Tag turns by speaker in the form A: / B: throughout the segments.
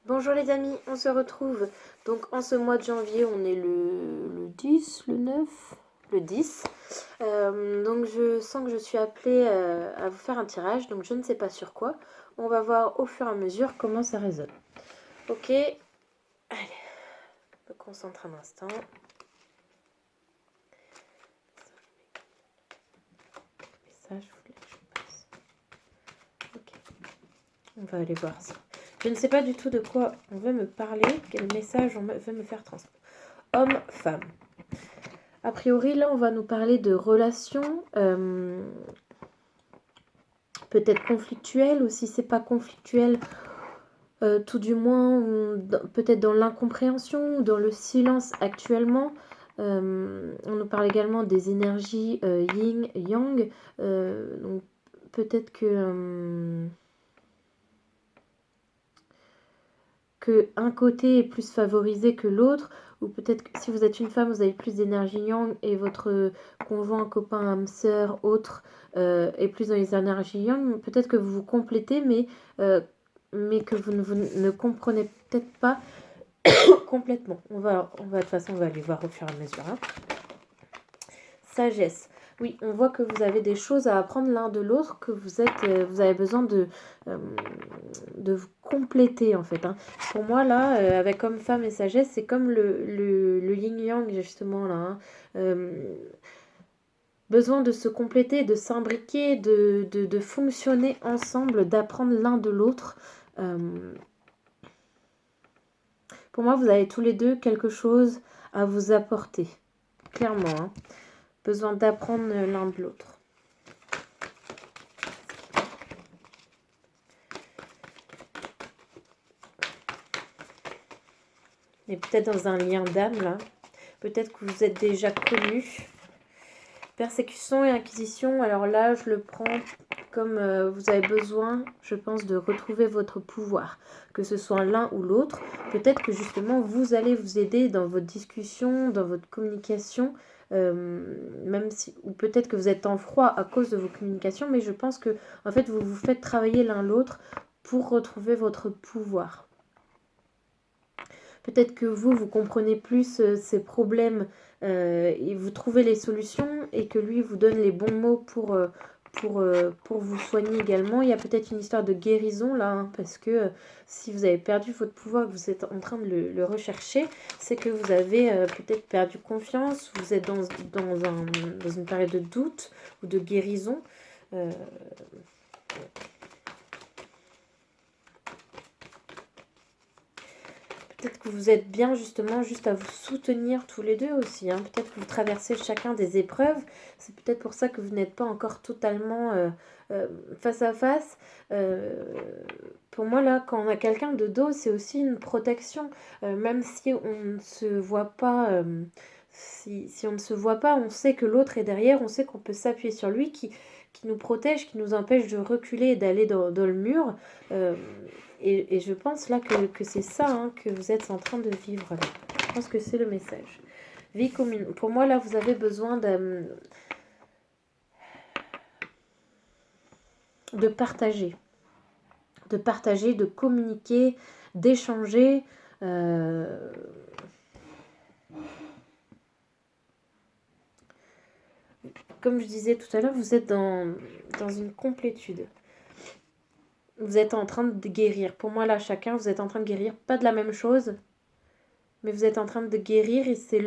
A: Bonjour les amis, on se retrouve donc en ce mois de janvier, on est le 10, le 9, le 10. Donc je sens que je suis appelée à vous faire un tirage, donc je ne sais pas sur quoi. On va voir au fur et à mesure comment ça résonne. Ok, allez, je me concentre un instant. Message, je passe. Ok, on va aller voir ça. Je ne sais pas du tout de quoi on veut me parler, quel message on veut me faire transmettre. Homme, femme. A priori, là, on va nous parler de relations peut-être conflictuelles, ou si c'est pas conflictuel, tout du moins, peut-être dans l'incompréhension ou dans le silence actuellement. On nous parle également des énergies yin, yang. Donc peut-être que un côté est plus favorisé que l'autre, ou peut-être que si vous êtes une femme, vous avez plus d'énergie yang et votre conjoint, copain, âme sœur, autre est plus dans les énergies yang. Peut-être que vous vous complétez, mais que vous ne comprenez peut-être pas complètement. On va de toute façon, on va aller voir au fur et à mesure. Hein. Sagesse. Oui, on voit que vous avez des choses à apprendre l'un de l'autre, que vous avez besoin de vous compléter en fait. Hein. Pour moi là, avec homme, femme et sagesse, c'est comme le yin-yang justement là. Hein. Besoin de se compléter, de s'imbriquer, de fonctionner ensemble, d'apprendre l'un de l'autre. Pour moi, vous avez tous les deux quelque chose à vous apporter, clairement. Hein. Besoin d'apprendre l'un de l'autre. Et peut-être dans un lien d'âme, là. Peut-être que vous êtes déjà connus. Persécution et inquisition, alors là, je le prends comme vous avez besoin, je pense, de retrouver votre pouvoir. Que ce soit l'un ou l'autre. Peut-être que justement, vous allez vous aider dans votre discussion, dans votre communication. Même si, ou peut-être que vous êtes en froid à cause de vos communications, mais je pense que en fait, vous vous faites travailler l'un l'autre pour retrouver votre pouvoir. Peut-être que vous comprenez plus ses problèmes et vous trouvez les solutions et que lui vous donne les bons mots pour vous soigner également. Il y a peut-être une histoire de guérison là, hein, parce que si vous avez perdu votre pouvoir, que vous êtes en train de le rechercher, c'est que vous avez peut-être perdu confiance, vous êtes dans une période de doute ou de guérison. Peut-être que vous êtes bien justement juste à vous soutenir tous les deux aussi. Hein. Peut-être que vous traversez chacun des épreuves. C'est peut-être pour ça que vous n'êtes pas encore totalement face à face. Pour moi, là, quand on a quelqu'un de dos, c'est aussi une protection. Même si on ne se voit pas... si on ne se voit pas, on sait que l'autre est derrière. On sait qu'on peut s'appuyer sur lui qui nous protège, qui nous empêche de reculer et d'aller dans le mur. Et je pense là que c'est ça hein, que vous êtes en train de vivre là. Je pense que c'est le message. Vie commune. Pour moi là, vous avez besoin de partager. De partager, de communiquer, d'échanger. Comme je disais tout à l'heure, vous êtes dans une complétude. Vous êtes en train de guérir. Pour moi, là, chacun, vous êtes en train de guérir. Pas de la même chose, mais vous êtes en train de guérir et c'est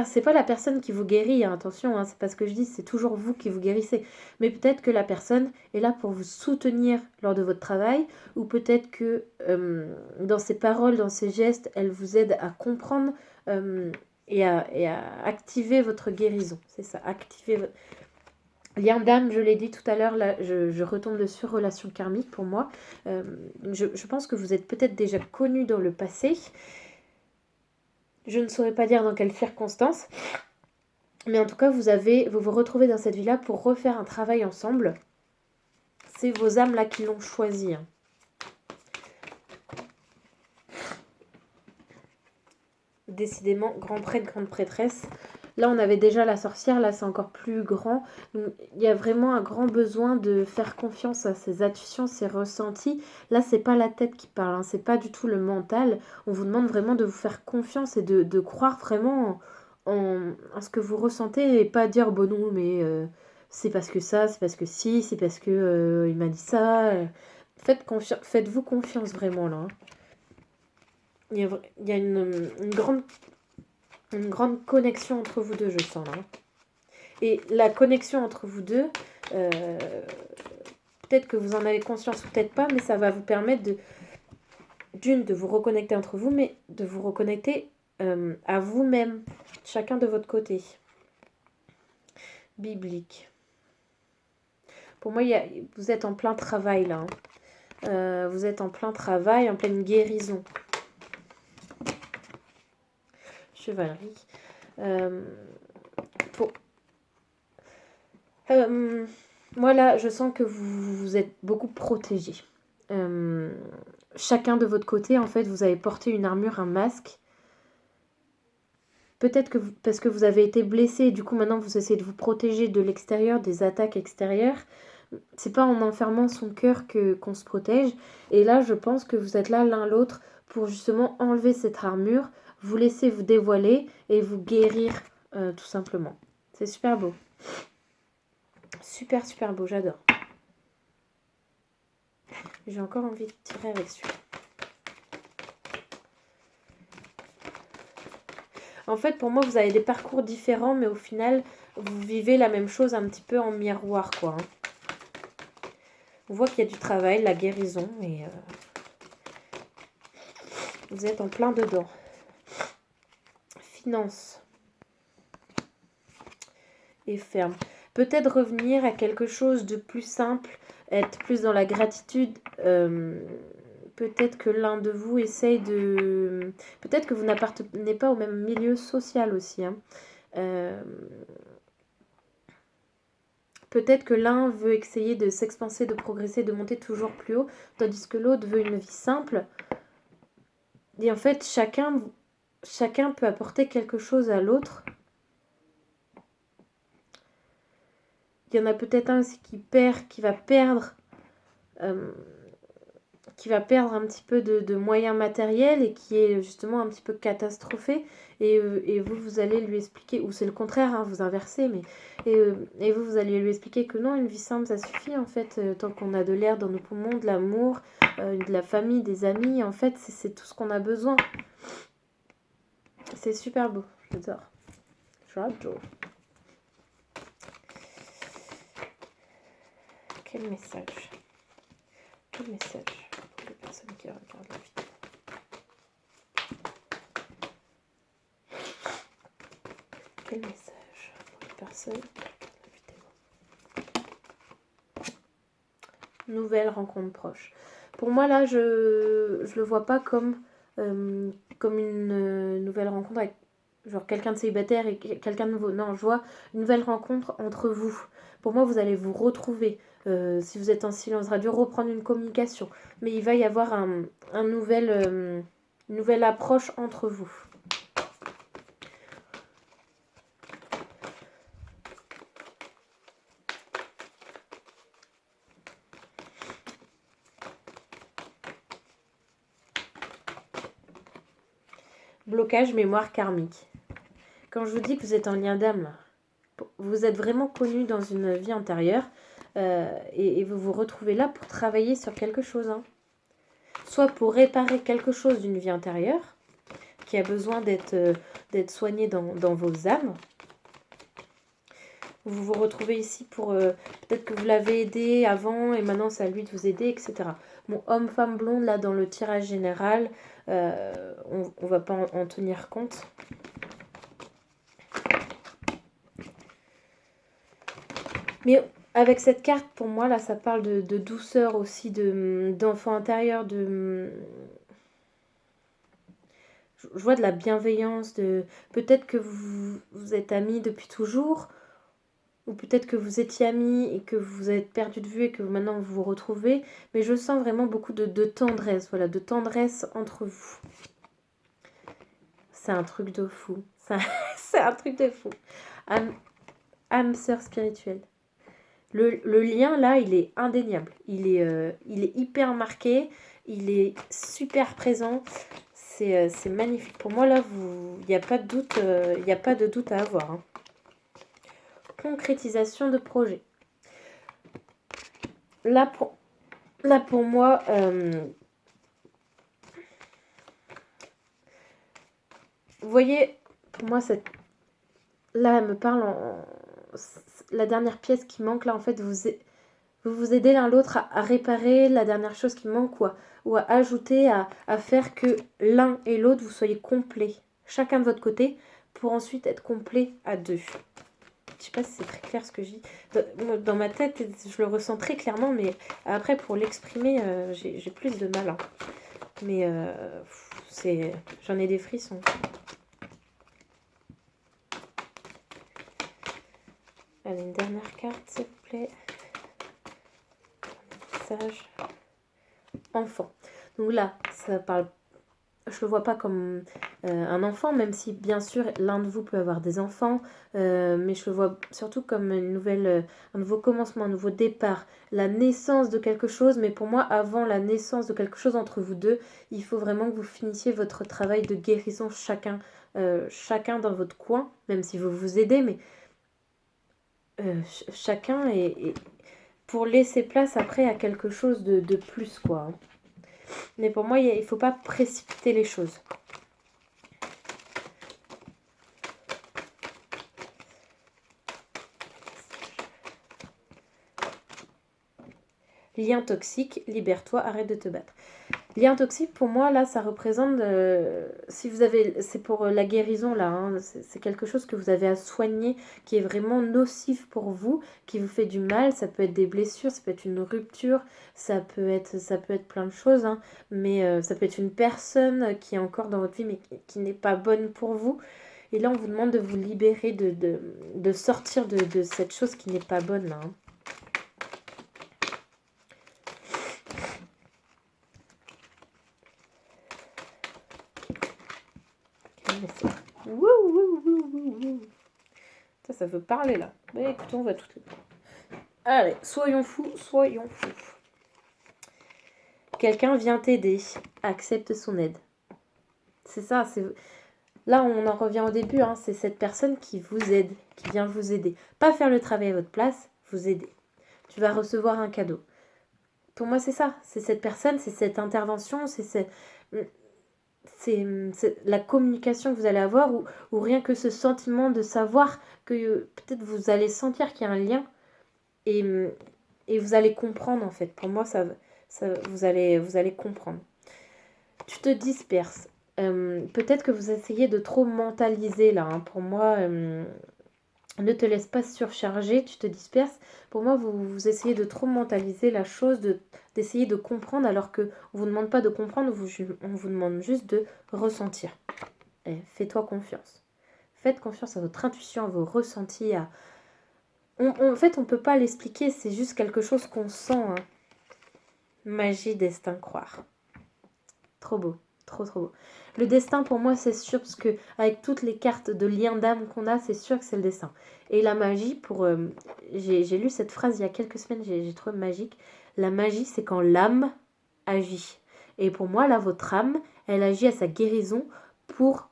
A: c'est pas la personne qui vous guérit, hein, attention, hein, c'est pas ce que je dis, c'est toujours vous qui vous guérissez. Mais peut-être que la personne est là pour vous soutenir lors de votre travail, ou peut-être que dans ses paroles, dans ses gestes, elle vous aide à comprendre et à activer votre guérison. C'est ça, activer votre... Lien d'âme, je l'ai dit tout à l'heure, là, je retombe dessus, relation karmique pour moi. Je pense que vous êtes peut-être déjà connus dans le passé. Je ne saurais pas dire dans quelles circonstances. Mais en tout cas, vous vous retrouvez dans cette vie-là pour refaire un travail ensemble. C'est vos âmes là qui l'ont choisi. Hein. Décidément, grand prêtre, grande prêtresse. Là, on avait déjà la sorcière, là, c'est encore plus grand. Donc, il y a vraiment un grand besoin de faire confiance à ses intuitions, ses ressentis. Là, c'est pas la tête qui parle, hein, c'est pas du tout le mental. On vous demande vraiment de vous faire confiance et de croire vraiment en ce que vous ressentez et pas dire, bon non, mais c'est parce que ça, c'est parce que si, c'est parce que il m'a dit ça. Faites-vous confiance vraiment, là, hein. Il y a une grande connexion entre vous deux, je sens, là, hein. Et la connexion entre vous deux, euh, peut-être que vous en avez conscience ou peut-être pas, mais ça va vous permettre de vous reconnecter entre vous, mais de vous reconnecter à vous-même, chacun de votre côté. Biblique. Pour moi, vous êtes en plein travail là, hein. Vous êtes en plein travail, en pleine guérison. Chevalerie. Moi là, je sens que vous êtes beaucoup protégés. Chacun de votre côté, en fait, vous avez porté une armure, un masque. Peut-être que parce que vous avez été blessé, et du coup maintenant vous essayez de vous protéger de l'extérieur, des attaques extérieures. C'est pas en enfermant son cœur qu'on se protège. Et là, je pense que vous êtes là l'un l'autre pour justement enlever cette armure, vous laisser vous dévoiler et vous guérir tout simplement. C'est super beau. Super, super beau, j'adore. J'ai encore envie de tirer avec celui-là. En fait, pour moi, vous avez des parcours différents, mais au final, vous vivez la même chose un petit peu en miroir, quoi, hein. On voit qu'il y a du travail, la guérison, et vous êtes en plein dedans. Finance. Et ferme. Peut-être revenir à quelque chose de plus simple, être plus dans la gratitude. Peut-être que l'un de vous essaye de... Peut-être que vous n'appartenez pas au même milieu social aussi, hein. Peut-être que l'un veut essayer de s'expanser, de progresser, de monter toujours plus haut, tandis que l'autre veut une vie simple. Et en fait, chacun peut apporter quelque chose à l'autre. Il y en a peut-être un qui va perdre un petit peu de moyens matériels et qui est justement un petit peu catastrophé. Et vous allez lui expliquer, ou c'est le contraire, hein, vous inversez, mais et vous allez lui expliquer que non, une vie simple, ça suffit en fait, tant qu'on a de l'air dans nos poumons, de l'amour, de la famille, des amis, en fait, c'est tout ce qu'on a besoin. C'est super beau, j'adore. J'adore. Quel message pour les personnes qui regardent la vidéo. Quel message pour les personnes qui regardent la vidéo. Nouvelle rencontre proche. Pour moi là, je le vois pas comme une nouvelle rencontre avec genre quelqu'un de célibataire et quelqu'un de nouveau. Non, je vois une nouvelle rencontre entre vous. Pour moi, vous allez vous retrouver. Si vous êtes en silence radio, reprendre une communication. Mais il va y avoir une nouvelle approche entre vous. Blocage, mémoire karmique. Quand je vous dis que vous êtes en lien d'âme, vous êtes vraiment connu dans une vie antérieure et vous vous retrouvez là pour travailler sur quelque chose, hein. Soit pour réparer quelque chose d'une vie antérieure qui a besoin d'être soigné dans vos âmes. Vous vous retrouvez ici pour... peut-être que vous l'avez aidé avant et maintenant c'est à lui de vous aider, etc. Bon, homme, femme, blonde, là dans le tirage général, on va pas en tenir compte. Mais avec cette carte, pour moi, là, ça parle de douceur aussi, d'enfant intérieur, je vois de la bienveillance, peut-être que vous êtes amis depuis toujours, ou peut-être que vous étiez amis et que vous êtes perdu de vue et que maintenant vous vous retrouvez, mais je sens vraiment beaucoup de tendresse, voilà, de tendresse entre vous. C'est un truc de fou. C'est un truc de fou. Âme sœur spirituelle. Le lien, là, il est indéniable. Il est hyper marqué. Il est super présent. C'est magnifique. Pour moi, là, il n'y a pas de doute, il n'y a pas de doute à avoir. Hein. Concrétisation de projet. Là, pour moi, vous voyez, pour moi, là, elle me parle la dernière pièce qui manque, là, en fait, vous aidez l'un l'autre à réparer la dernière chose qui manque ou à ajouter, à faire que l'un et l'autre, vous soyez complets, chacun de votre côté, pour ensuite être complet à deux. Je sais pas si c'est très clair ce que je dis. Dans ma tête, je le ressens très clairement, mais après, pour l'exprimer, j'ai plus de mal. Hein. Mais j'en ai des frissons. Allez, une dernière carte, s'il vous plaît. Message. Enfant. Donc là, ça parle. Je le vois pas comme un enfant, même si bien sûr l'un de vous peut avoir des enfants, mais je le vois surtout comme un nouveau commencement, un nouveau départ, la naissance de quelque chose. Mais pour moi, avant la naissance de quelque chose entre vous deux, il faut vraiment que vous finissiez votre travail de guérison chacun dans votre coin, même si vous vous aidez, mais chacun est pour laisser place après à quelque chose de plus, quoi. Hein. Mais pour moi, il ne faut pas précipiter les choses. Lien toxique, libère-toi, arrête de te battre. Lien toxique, pour moi, là, ça représente... si vous avez... C'est pour la guérison, là. Hein, c'est quelque chose que vous avez à soigner, qui est vraiment nocif pour vous, qui vous fait du mal. Ça peut être des blessures, ça peut être une rupture, ça peut être plein de choses. Hein, mais ça peut être une personne qui est encore dans votre vie, mais qui n'est pas bonne pour vous. Et là, on vous demande de vous libérer, de sortir de cette chose qui n'est pas bonne, là. Hein. Ça veut parler là. Mais écoutez, on va toutes les... Allez, soyons fous. Quelqu'un vient t'aider. Accepte son aide. C'est ça, là on en revient au début, hein, c'est cette personne qui vous aide, qui vient vous aider. Pas faire le travail à votre place, vous aider. Tu vas recevoir un cadeau. Pour moi, c'est ça. C'est cette personne, c'est cette intervention, c'est la communication que vous allez avoir ou rien que ce sentiment de savoir que peut-être vous allez sentir qu'il y a un lien et vous allez comprendre en fait. Pour moi, vous allez comprendre. Tu te disperses. Peut-être que vous essayez de trop mentaliser là. Hein. Pour moi, ne te laisse pas surcharger, tu te disperses. Pour moi, vous essayez de trop mentaliser la chose, d'essayer de comprendre alors qu'on ne vous demande pas de comprendre, on vous demande juste de ressentir. Et fais-toi confiance. Faites confiance à votre intuition, à vos ressentis. En fait, on ne peut pas l'expliquer, c'est juste quelque chose qu'on sent. Hein. Magie, destin, croire. Trop beau, trop beau. Le destin, pour moi, c'est sûr, parce que avec toutes les cartes de lien d'âme qu'on a, c'est sûr que c'est le destin. Et la magie, j'ai lu cette phrase il y a quelques semaines, j'ai trouvé magique. La magie, c'est quand l'âme agit. Et pour moi, là, votre âme, elle agit à sa guérison pour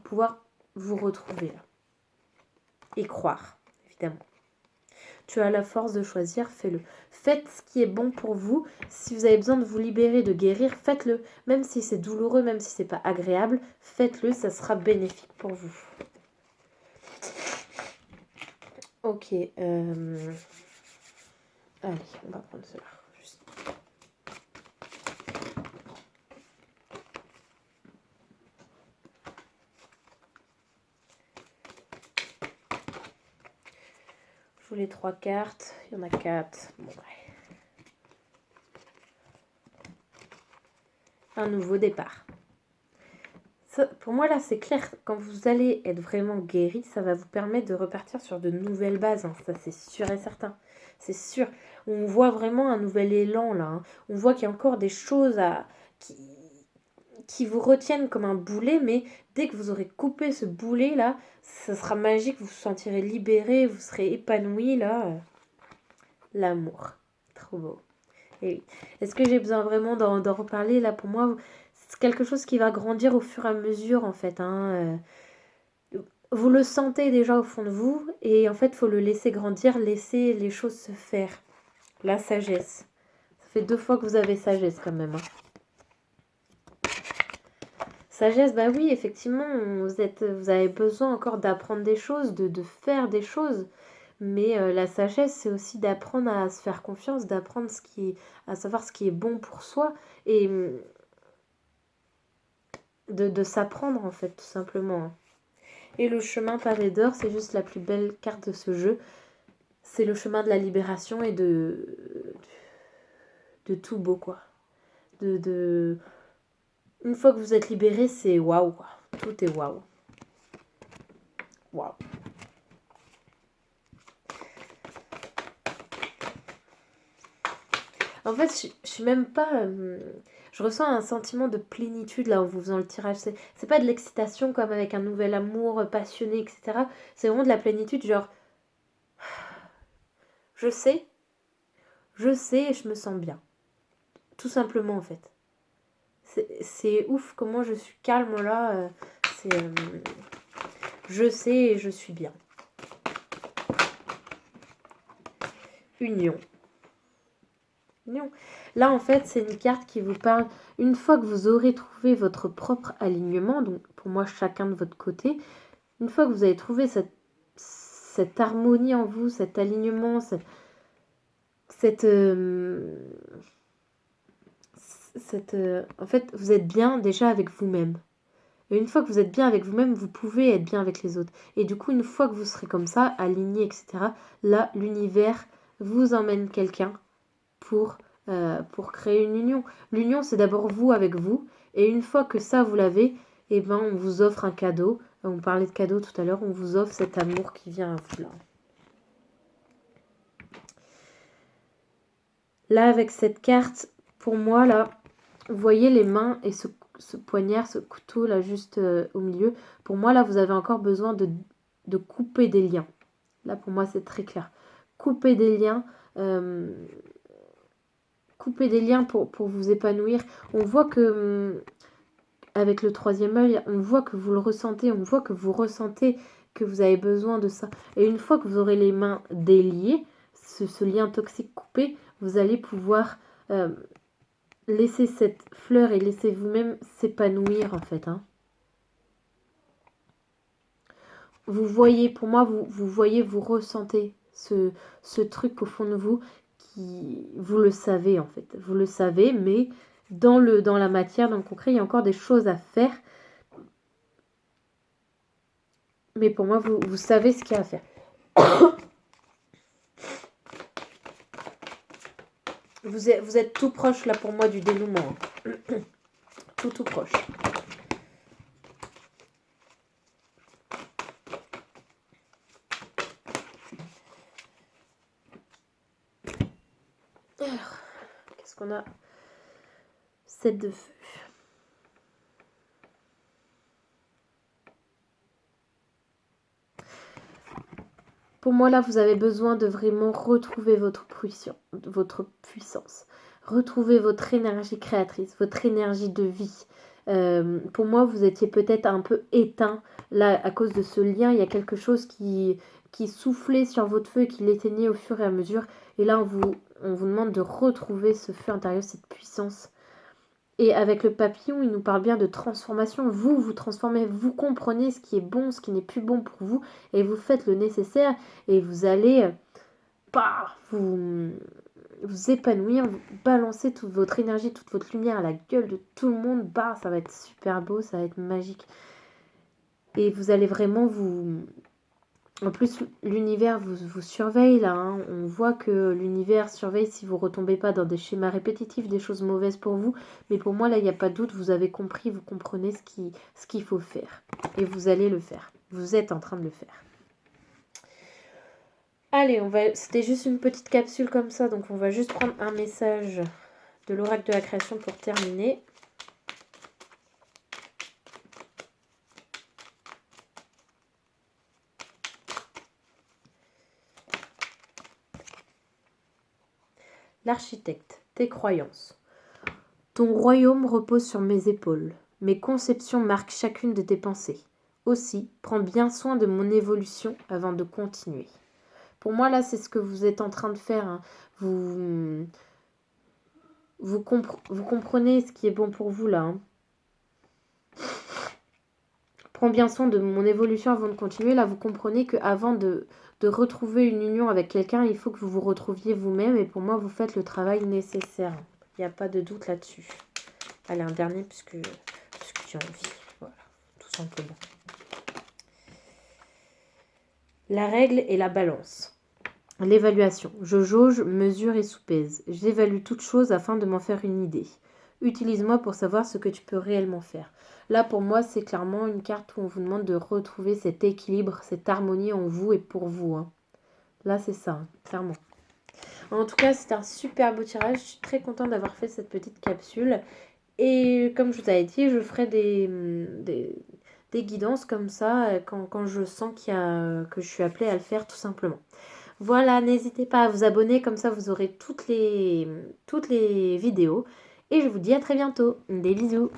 A: pouvoir vous retrouver. Là. Et croire, évidemment. Tu as la force de choisir, fais-le. Faites ce qui est bon pour vous. Si vous avez besoin de vous libérer, de guérir, faites-le. Même si c'est douloureux, même si c'est pas agréable, faites-le, ça sera bénéfique pour vous. Ok. Allez, on va prendre cela. Juste. Je voulais 3 cartes. Il y en a 4. Bon, ouais. Un nouveau départ. Ça, pour moi, là, c'est clair. Quand vous allez être vraiment guéri, ça va vous permettre de repartir sur de nouvelles bases. Hein. Ça, c'est sûr et certain. C'est sûr. On voit vraiment un nouvel élan, là. Hein. On voit qu'il y a encore des choses qui vous retiennent comme un boulet, mais dès que vous aurez coupé ce boulet là, ça sera magique, vous vous sentirez libéré, vous serez épanoui là. L'amour, trop beau. Et est-ce que j'ai besoin vraiment d'en reparler là? Pour moi, c'est quelque chose qui va grandir au fur et à mesure en fait. Vous le sentez déjà au fond de vous et en fait, il faut le laisser grandir, laisser les choses se faire. La sagesse. Ça fait 2 fois que vous avez sagesse quand même. Sagesse, bah oui, effectivement, vous avez besoin encore d'apprendre des choses, de faire des choses. Mais la sagesse, c'est aussi d'apprendre à se faire confiance, d'apprendre à savoir ce qui est bon pour soi et de s'apprendre en fait, tout simplement. Et le chemin pavé d'or, c'est juste la plus belle carte de ce jeu. C'est le chemin de la libération et de tout beau, quoi. Une fois que vous êtes libéré, c'est waouh, quoi. Tout est waouh. Waouh. En fait, je suis même pas... je ressens un sentiment de plénitude là en vous faisant le tirage. C'est pas de l'excitation comme avec un nouvel amour passionné, etc. C'est vraiment de la plénitude, genre... Je sais et je me sens bien. Tout simplement, en fait. C'est ouf comment je suis calme là. Je sais et je suis bien. Union. Là, en fait, c'est une carte qui vous parle, une fois que vous aurez trouvé votre propre alignement, donc pour moi, chacun de votre côté, une fois que vous avez trouvé cette harmonie en vous, cet alignement, en fait, vous êtes bien déjà avec vous-même. Et une fois que vous êtes bien avec vous-même, vous pouvez être bien avec les autres. Et du coup, une fois que vous serez comme ça, aligné, etc., là, l'univers vous emmène quelqu'un pour créer une union. L'union, c'est d'abord vous avec vous. Et une fois que ça, vous l'avez, eh ben, on vous offre un cadeau. On parlait de cadeau tout à l'heure. On vous offre cet amour qui vient à vous là. Là, avec cette carte, pour moi, là, vous voyez les mains et ce poignard, ce couteau là juste au milieu. Pour moi, là, vous avez encore besoin de couper des liens. Là, pour moi, c'est très clair. Couper des liens. Couper des liens pour vous épanouir. On voit que, avec le 3e œil, on voit que vous le ressentez, on voit que vous ressentez que vous avez besoin de ça. Et une fois que vous aurez les mains déliées, ce lien toxique coupé, vous allez pouvoir laisser cette fleur et laisser vous-même s'épanouir en fait. Vous voyez, pour moi, vous voyez, vous ressentez ce truc au fond de vous. Vous le savez en fait, vous le savez, mais dans la matière, dans le concret, il y a encore des choses à faire. Mais pour moi, vous savez ce qu'il y a à faire. Vous êtes tout proche là pour moi du dénouement. tout proche. Alors, qu'est-ce qu'on a? 7 de feu. Pour moi, là, vous avez besoin de vraiment retrouver votre puissance. Retrouver votre énergie créatrice, votre énergie de vie. Pour moi, vous étiez peut-être un peu éteint. Là, à cause de ce lien, il y a quelque chose qui soufflait sur votre feu et qui l'éteignait au fur et à mesure. Et là, on vous demande de retrouver ce feu intérieur, cette puissance. Et avec le papillon, il nous parle bien de transformation. Vous transformez, vous comprenez ce qui est bon, ce qui n'est plus bon pour vous, et vous faites le nécessaire, et vous allez vous épanouir, vous balancer toute votre énergie, toute votre lumière à la gueule de tout le monde. Ça va être super beau, ça va être magique. Et vous allez vraiment En plus, l'univers vous surveille là. On voit que l'univers surveille si vous retombez pas dans des schémas répétitifs, des choses mauvaises pour vous. Mais pour moi, là, il n'y a pas de doute. Vous avez compris, vous comprenez ce qu'il faut faire. Et vous allez le faire. Vous êtes en train de le faire. Allez, c'était juste une petite capsule comme ça. Donc, on va juste prendre un message de l'oracle de la création pour terminer. L'architecte, tes croyances. Ton royaume repose sur mes épaules. Mes conceptions marquent chacune de tes pensées. Aussi, prends bien soin de mon évolution avant de continuer. Pour moi, là, c'est ce que vous êtes en train de faire. Hein. Vous comprenez ce qui est bon pour vous, là. Hein. Prends bien soin de mon évolution avant de continuer. Là, vous comprenez qu'avant de retrouver une union avec quelqu'un, il faut que vous vous retrouviez vous-même. Et pour moi, vous faites le travail nécessaire. Il n'y a pas de doute là-dessus. Allez, un dernier, puisque j'ai envie. Voilà, tout simplement. La règle et la balance. L'évaluation. Je jauge, mesure et soupèse. J'évalue toute chose afin de m'en faire une idée. Utilise-moi pour savoir ce que tu peux réellement faire. Là, pour moi, c'est clairement une carte où on vous demande de retrouver cet équilibre, cette harmonie en vous et pour vous. Hein. Là, c'est ça, hein, clairement. En tout cas, c'est un super beau tirage. Je suis très contente d'avoir fait cette petite capsule. Et comme je vous avais dit, je ferai des guidances comme ça quand je sens que je suis appelée à le faire tout simplement. Voilà, n'hésitez pas à vous abonner, comme ça vous aurez toutes les vidéos. Et je vous dis à très bientôt. Des bisous.